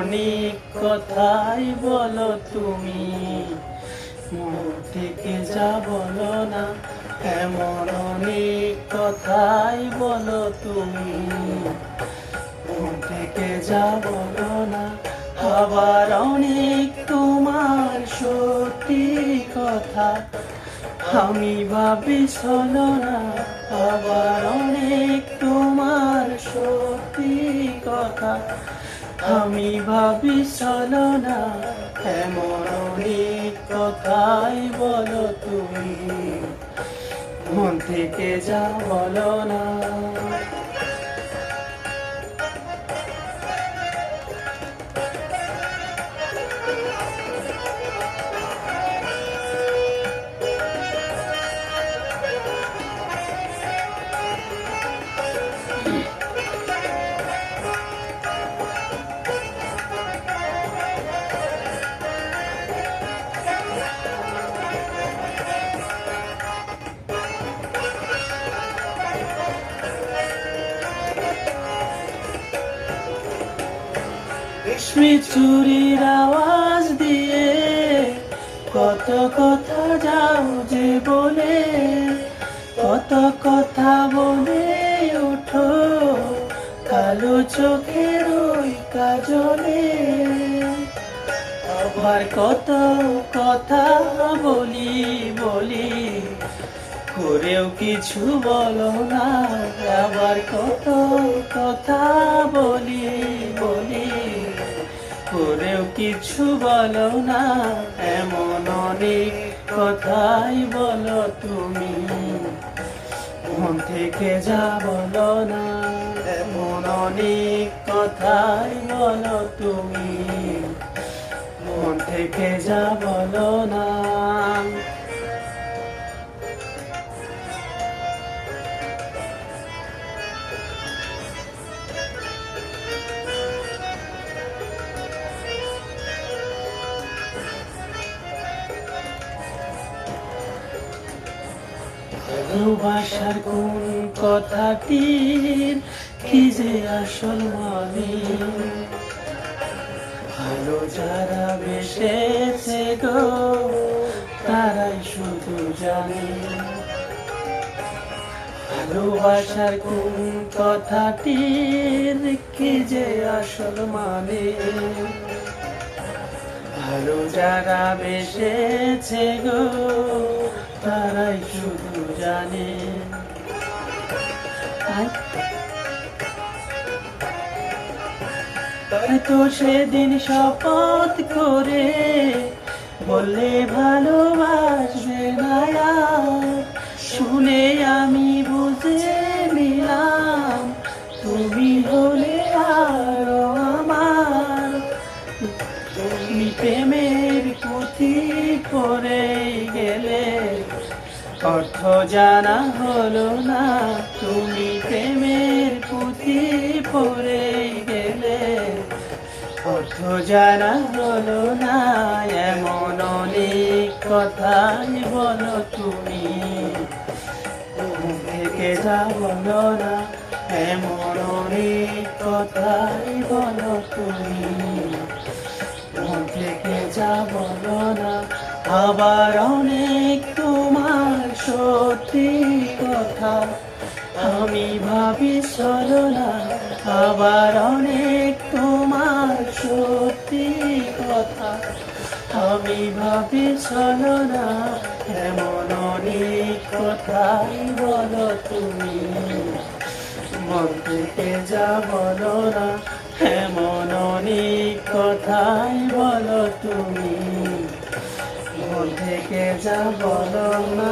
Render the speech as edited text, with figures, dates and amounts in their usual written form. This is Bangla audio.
অনেক কথাই বলো তুমি, মন থেকে যা বলো না, এমন অনেক কথাই বলো তুমি, মন থেকে যা বলো না। আবার অনেক তোমার সত্যি কথা আমি ভাবি চলো না। আবার অনেক তোমার সত্যি কথা আমি ভাবি চলো না। এমন অনেক কথাই বলো তুমি, মন থেকে যা বলো না। রেশমি চুরির আওয়াজ দিয়ে কত কথা যাও যে বলে, কত কথা বলে ওঠো কালো চোখের ওই কাজলে। আবার কত কথা বলি বলি করেও কিছু বলো না। আবার কত কথা বলি বলি করেও কিছু বলো না। এমন অনেক কথাই বলো তুমি, মন থেকে যা বলো না। এমন অনেক কথাই বলো তুমি, মন থেকে যা বলো না। ভালোবাসার কোন কথাটির কি যে আসল মানে, ভালো যারা বেসেছে গো তারাই শুধু জানে। ভালোবাসার কোন কথাটির কি যে আসল মানে, ভালো যারা বেসেছে গো তারাই শুধু জানে। তো সেদিন শপথ করে বললে ভালোবাসবে না আর, শুনে আমি বুঝে নিলাম তুমি হলে আরো আমার। তুমি প্রেমের পুঁথি পড়ে গেলে অর্থ জানা হলো না। তুমি প্রেমের পুঁথি পড়ে গেলে অর্থ জানা হলো না। এমন অনেক কথাই বলো তুমি, মন থেকে যা বলো না। এমন অনেক কথাই বলো তুমি, মন থেকে যা বলো না। আবার অনেক তোমার সত্যি কথা আমি ভাবি চলো না। আবার অনেক তোমার সত্যি কথা আমি ভাবি চলো না। এমন অনেক কথাই বলো তুমি, মন থেকে যা বলো না। এমন অনেক কথাই বলো তুমি, মন থেকে যা বলো না।